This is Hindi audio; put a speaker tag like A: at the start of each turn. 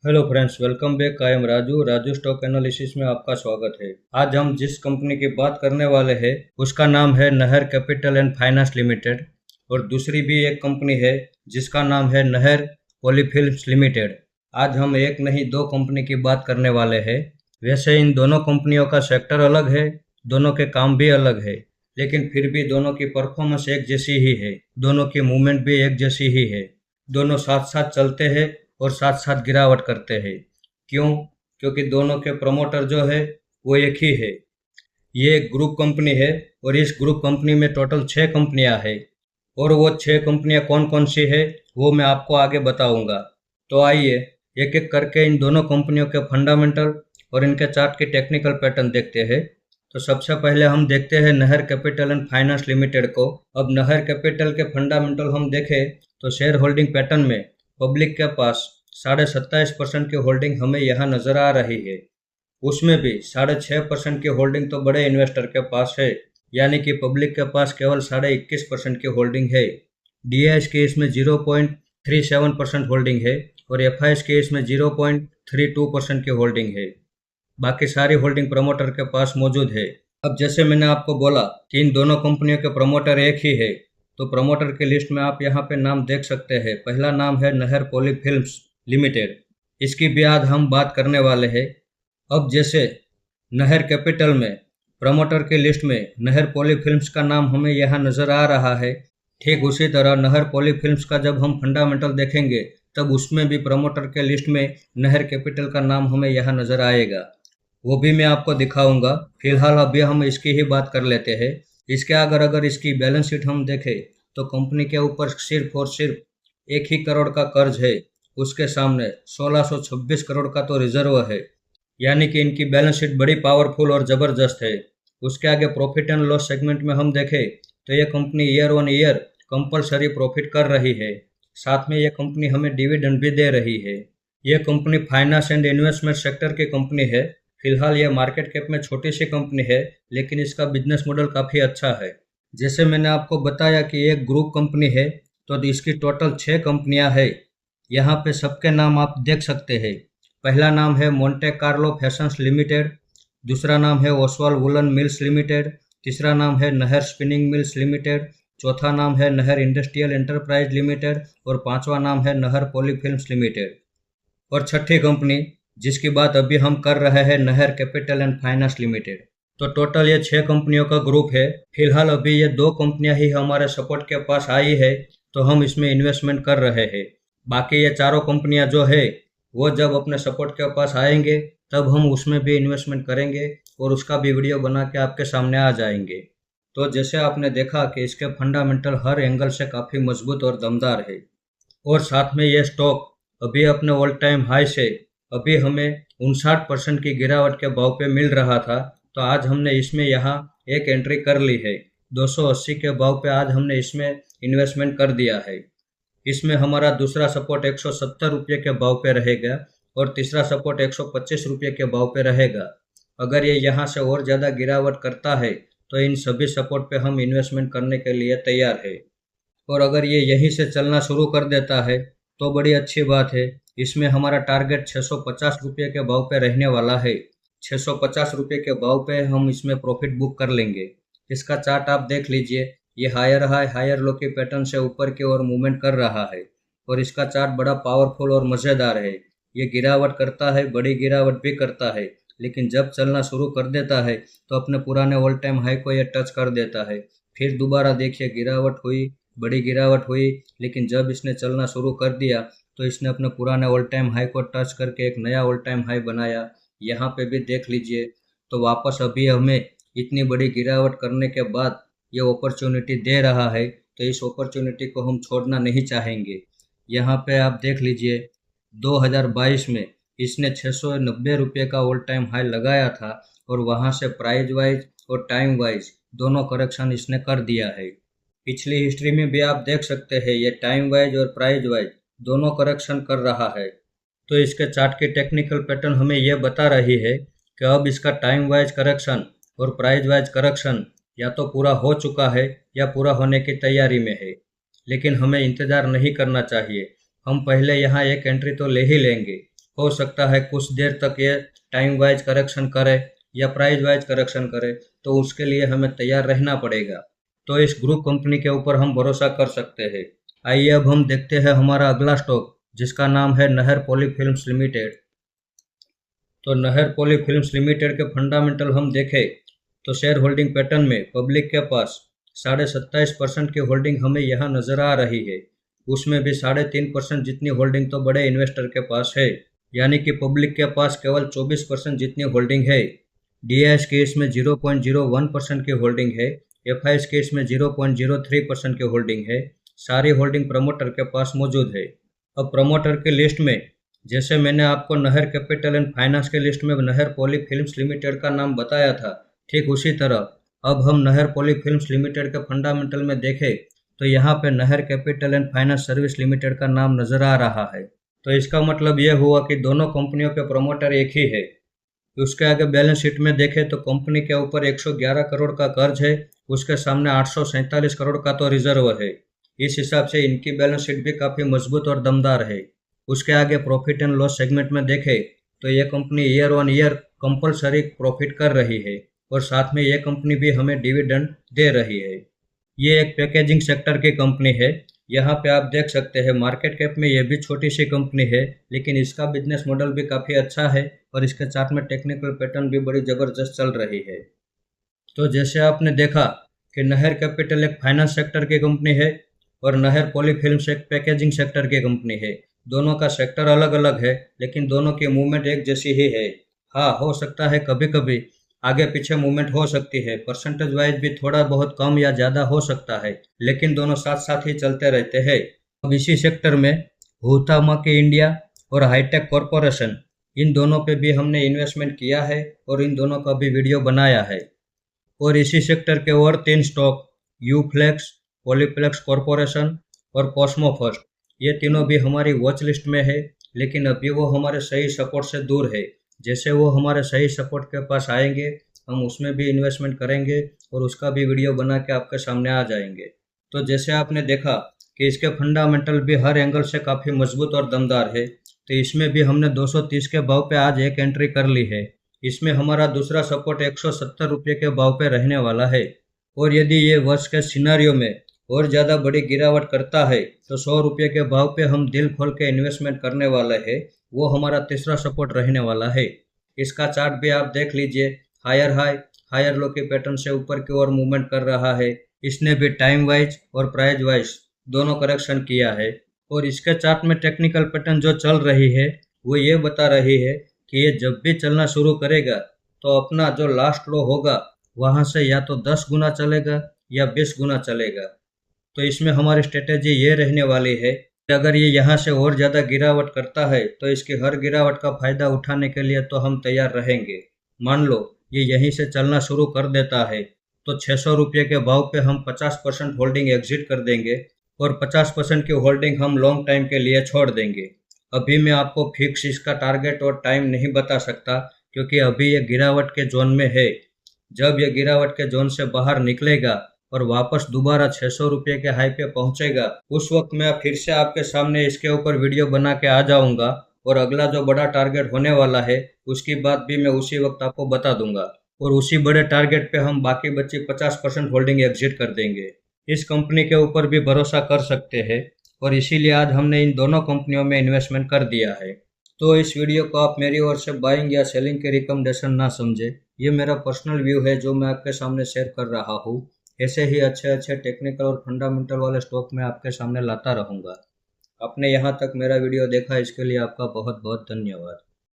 A: Hello friends, welcome back. I am Raju stock analysis में आपका स्वागत है। आज हम जिस कंपनी की बात करने वाले हैं उसका नाम है नहर कैपिटल एंड फाइनेंस लिमिटेड, और दूसरी भी एक कंपनी है जिसका नाम है नहर पॉलीफिल्म्स लिमिटेड। आज हम एक नहीं दो कंपनी की बात करने वाले हैं। वैसे इन दोनों कंपनियों का सेक्टर अलग है, दोनों के काम भी अलग है, लेकिन फिर भी दोनों की परफॉर्मेंस एक जैसी ही है, दोनों की मूवमेंट भी एक जैसी ही है। दोनों साथ साथ चलते हैं और साथ साथ गिरावट करते हैं। क्यों? क्योंकि दोनों के प्रमोटर जो है वो एक ही है। ये एक ग्रुप कंपनी है और इस ग्रुप कंपनी में टोटल 6 कंपनियां हैं, और वो 6 कंपनियां कौन कौन सी है वो मैं आपको आगे बताऊंगा। तो आइए एक एक करके इन दोनों कंपनियों के फंडामेंटल और इनके चार्ट के टेक्निकल पैटर्न देखते हैं। तो सबसे पहले हम देखते हैं नहर कैपिटल एंड फाइनेंस लिमिटेड को। अब नहर कैपिटल के फंडामेंटल हम देखें तो शेयर होल्डिंग पैटर्न में पब्लिक के पास 27.5% की होल्डिंग हमें यहाँ नजर आ रही है। उसमें भी 6.5% की होल्डिंग तो बड़े इन्वेस्टर के पास है, यानी कि पब्लिक के पास केवल 21.5% की होल्डिंग है। डीआईएस की इसमें 0.37% होल्डिंग है और एफआईएस की इसमें 0.32% की होल्डिंग है। बाकी सारी होल्डिंग प्रमोटर के पास मौजूद है। अब जैसे मैंने आपको बोला कि इन दोनों कंपनियों के प्रमोटर एक ही है, तो प्रमोटर की लिस्ट में आप यहाँ पे नाम देख सकते हैं। पहला नाम है नहर पॉलीफिल्म्स लिमिटेड, इसकी भी आज हम बात करने वाले हैं। अब जैसे नहर कैपिटल में प्रमोटर की लिस्ट में नहर पॉलीफिल्म्स का नाम हमें यहाँ नज़र आ रहा है, ठीक उसी तरह नहर पॉलीफिल्म्स का जब हम फंडामेंटल देखेंगे तब उसमें भी प्रमोटर के लिस्ट में नहर कैपिटल का नाम हमें यहाँ नज़र आएगा। वो भी मैं आपको दिखाऊंगा। फिलहाल अभी हम इसकी ही बात कर लेते हैं। इसके अगर इसकी बैलेंस शीट हम देखें तो कंपनी के ऊपर सिर्फ और सिर्फ 1 ही करोड़ का कर्ज है। उसके सामने 1626 करोड़ का तो रिजर्व है, यानी कि इनकी बैलेंस शीट बड़ी पावरफुल और ज़बरदस्त है। उसके आगे प्रॉफिट एंड लॉस सेगमेंट में हम देखें तो ये company year on year compulsory profit कर रही है। साथ में ये कंपनी हमें डिविडेंड भी दे रही है। ये company finance and investment sector की कंपनी है। फिलहाल ये मार्केट कैप में छोटी सी कंपनी है, लेकिन इसका बिजनेस मॉडल काफ़ी अच्छा है। जैसे मैंने आपको बताया कि ये एक ग्रुप कंपनी है, तो इसकी टोटल 6 कंपनियां है। यहाँ पे सबके नाम आप देख सकते हैं। पहला नाम है मोंटे कार्लो फैशंस लिमिटेड, दूसरा नाम है ओसवाल वुलन मिल्स लिमिटेड, तीसरा नाम है नहर स्पिनिंग मिल्स लिमिटेड, चौथा नाम है नहर इंडस्ट्रियल एंटरप्राइज लिमिटेड और पांचवा नाम है नहर पॉलीफिल्म्स लिमिटेड। और छठी कंपनी जिसकी बात अभी हम कर रहे हैं नहर कैपिटल एंड फाइनेंस लिमिटेड। तो टोटल ये 6 कंपनियों का ग्रुप है। फिलहाल अभी ये 2 कंपनियां ही हमारे सपोर्ट के पास आई है, तो हम इसमें इन्वेस्टमेंट कर रहे हैं। बाकी ये चारों कंपनियां जो है वो जब अपने सपोर्ट के पास आएंगे तब हम उसमें भी इन्वेस्टमेंट करेंगे और उसका भी वीडियो बना के आपके सामने आ जाएंगे। तो जैसे आपने देखा कि इसके फंडामेंटल हर एंगल से काफ़ी मजबूत और दमदार है, और साथ में ये स्टॉक अभी अपने ऑल टाइम हाई से अभी हमें 59% की गिरावट के भाव पे मिल रहा था। तो आज हमने इसमें यहाँ एक एंट्री कर ली है। 280 के भाव पे आज हमने इसमें इन्वेस्टमेंट कर दिया है। इसमें हमारा दूसरा सपोर्ट 170 रुपये के भाव पे रहेगा और तीसरा सपोर्ट 125 रुपये के भाव पे रहेगा। अगर ये यहाँ से और ज़्यादा गिरावट करता है तो इन सभी सपोर्ट पे हम इन्वेस्टमेंट करने के लिए तैयार है। और अगर ये यहीं से चलना शुरू कर देता है तो बड़ी अच्छी बात है। इसमें हमारा टारगेट 650 रुपये के भाव पे रहने वाला है। 650 रुपये के भाव पे हम इसमें प्रॉफिट बुक कर लेंगे। इसका चार्ट आप देख लीजिए, ये हायर हाई हायर लो के पैटर्न से ऊपर की ओर मूवमेंट कर रहा है और इसका चार्ट बड़ा पावरफुल और मज़ेदार है। ये गिरावट करता है, बड़ी गिरावट भी करता है, लेकिन जब चलना शुरू कर देता है तो अपने पुराने ऑल टाइम हाई को ये टच कर देता है। फिर दोबारा देखिए गिरावट हुई, बड़ी गिरावट हुई, लेकिन जब इसने चलना शुरू कर दिया तो इसने अपने पुराने ऑल टाइम हाई को टच करके एक नया ऑल टाइम हाई बनाया। यहाँ पे भी देख लीजिए, तो वापस अभी हमें इतनी बड़ी गिरावट करने के बाद ये अपॉर्चुनिटी दे रहा है, तो इस अपॉर्चुनिटी को हम छोड़ना नहीं चाहेंगे। यहाँ पे आप देख लीजिए 2022 में इसने 690 रुपये का ऑल टाइम हाई लगाया था और वहाँ से प्राइस वाइज और टाइम वाइज दोनों करेक्शन इसने कर दिया है। पिछली हिस्ट्री में भी आप देख सकते हैं ये टाइम वाइज और प्राइस वाइज दोनों करेक्शन कर रहा है। तो इसके चार्ट की टेक्निकल पैटर्न हमें यह बता रही है कि अब इसका टाइम वाइज करेक्शन और प्राइस वाइज करेक्शन या तो पूरा हो चुका है या पूरा होने की तैयारी में है, लेकिन हमें इंतज़ार नहीं करना चाहिए। हम पहले यहाँ एक एंट्री तो ले ही लेंगे हो सकता है कुछ देर तक ये टाइम वाइज करेक्शन करे या प्राइस वाइज करेक्शन करे, तो उसके लिए हमें तैयार रहना पड़ेगा। तो इस ग्रुप कंपनी के ऊपर हम भरोसा कर सकते हैं। आइए अब हम देखते हैं हमारा अगला स्टॉक, जिसका नाम है नहर पॉलीफिल्म्स लिमिटेड। तो नहर पॉलीफिल्म्स लिमिटेड के फंडामेंटल हम देखें तो शेयर होल्डिंग पैटर्न में पब्लिक के पास 27.5% की होल्डिंग हमें यहाँ नजर आ रही है। उसमें भी 3.5% जितनी होल्डिंग तो बड़े इन्वेस्टर के पास है, यानी कि पब्लिक के पास केवल 24% जितनी होल्डिंग है। DIS के इसमें 0.01% की होल्डिंग है। FIS के इसमें 0.03% की होल्डिंग है। सारी होल्डिंग प्रमोटर के पास मौजूद है। अब प्रमोटर की लिस्ट में जैसे मैंने आपको नहर कैपिटल एंड फाइनेंस के लिस्ट में नहर पॉलीफिल्म्स लिमिटेड का नाम बताया था, ठीक उसी तरह अब हम नहर पॉलीफिल्म्स लिमिटेड के फंडामेंटल में देखें तो यहाँ पे नहर capital and finance service limited का नाम नजर आ रहा है। तो इसका मतलब यह हुआ कि दोनों कंपनियों के प्रमोटर एक ही है। उसके आगे बैलेंस शीट में देखें तो कंपनी के ऊपर 111 करोड़ का कर्ज है, उसके सामने 847 करोड़ का तो रिजर्व है। इस हिसाब से इनकी बैलेंस शीट भी काफ़ी मजबूत और दमदार है। उसके आगे प्रॉफिट एंड लॉस सेगमेंट में देखें तो ये company year on year compulsory profit कर रही है और साथ में ये कंपनी भी हमें डिविडेंड दे रही है। ये एक पैकेजिंग सेक्टर की कंपनी है। यहाँ पे आप देख सकते हैं मार्केट कैप में ये भी छोटी सी कंपनी है, लेकिन इसका बिजनेस मॉडल भी काफ़ी अच्छा है और इसके साथ में टेक्निकल पैटर्न भी बड़ी ज़बरदस्त चल रही है। तो जैसे आपने देखा कि नहर कैपिटल एक फाइनेंस सेक्टर की कंपनी है और नहर पॉलीफिल्म्स एक पैकेजिंग सेक्टर की कंपनी है। दोनों का सेक्टर अलग अलग है, लेकिन दोनों की मूवमेंट एक जैसी ही है। हाँ, हो सकता है कभी कभी आगे पीछे मूवमेंट हो सकती है, परसेंटेज वाइज भी थोड़ा बहुत कम या ज़्यादा हो सकता है, लेकिन दोनों साथ साथ ही चलते रहते हैं। अब इसी सेक्टर में हुथामा के इंडिया और हाईटेक कॉरपोरेशन, इन दोनों पे भी हमने इन्वेस्टमेंट किया है और इन दोनों का भी वीडियो बनाया है। और इसी सेक्टर के और 3 स्टॉक यूफ्लेक्स, पॉलीप्लेक्स कॉरपोरेशन और कॉस्मो फर्स्ट, ये तीनों भी हमारी वॉच लिस्ट में है, लेकिन अभी वो हमारे सही सपोर्ट से दूर है। जैसे वो हमारे सही सपोर्ट के पास आएंगे हम उसमें भी इन्वेस्टमेंट करेंगे और उसका भी वीडियो बना के आपके सामने आ जाएंगे। तो जैसे आपने देखा कि इसके फंडामेंटल भी हर एंगल से काफ़ी मजबूत और दमदार है, तो इसमें भी हमने 230 के भाव पे आज एक एंट्री कर ली है। इसमें हमारा दूसरा सपोर्ट 170 रुपये के भाव पे रहने वाला है। और यदि ये वर्ष के सिनारियो में और ज़्यादा बड़ी गिरावट करता है तो 100 रुपये के भाव पे हम दिल खोल के इन्वेस्टमेंट करने वाले हैं। वो हमारा तीसरा सपोर्ट रहने वाला है। इसका चार्ट भी आप देख लीजिए, हायर हाई हायर लो के पैटर्न से ऊपर की ओर मूवमेंट कर रहा है। इसने भी टाइम वाइज और प्राइस वाइज दोनों करेक्शन किया है। और इसके चार्ट में टेक्निकल पैटर्न जो चल रही है वो ये बता रही है कि ये जब भी चलना शुरू करेगा तो अपना जो लास्ट लो होगा वहाँ से या तो 10 गुना चलेगा या 20 गुना चलेगा। तो इसमें हमारी स्ट्रेटेजी ये रहने वाली है कि अगर ये यहाँ से और ज़्यादा गिरावट करता है तो इसकी हर गिरावट का फ़ायदा उठाने के लिए तो हम तैयार रहेंगे। मान लो ये यहीं से चलना शुरू कर देता है तो 600 रुपये के भाव पे हम 50% होल्डिंग एग्जिट कर देंगे और 50% की होल्डिंग हम लॉन्ग टाइम के लिए छोड़ देंगे। अभी मैं आपको फिक्स इसका टारगेट और टाइम नहीं बता सकता, क्योंकि अभी ये गिरावट के जोन में है। जब ये गिरावट के जोन से बाहर निकलेगा और वापस दोबारा 600 रुपये के हाई पे पहुंचेगा, उस वक्त मैं फिर से आपके सामने इसके ऊपर वीडियो बना के आ जाऊंगा और अगला जो बड़ा टारगेट होने वाला है उसकी बात भी मैं उसी वक्त आपको बता दूंगा और उसी बड़े टारगेट पे हम बाकी बची 50% होल्डिंग एग्जिट कर देंगे। इस कंपनी के ऊपर भी भरोसा कर सकते हैं और इसीलिए आज हमने इन दोनों कंपनियों में इन्वेस्टमेंट कर दिया है। तो इस वीडियो को आप मेरी ओर से बाइंग या सेलिंग के रिकमेंडेशन ना समझे, ये मेरा पर्सनल व्यू है जो मैं आपके सामने शेयर कर रहा हूँ। ऐसे ही अच्छे अच्छे टेक्निकल और फंडामेंटल वाले स्टॉक मैं आपके सामने लाता रहूँगा। आपने यहाँ तक मेरा वीडियो देखा, इसके लिए आपका बहुत बहुत धन्यवाद।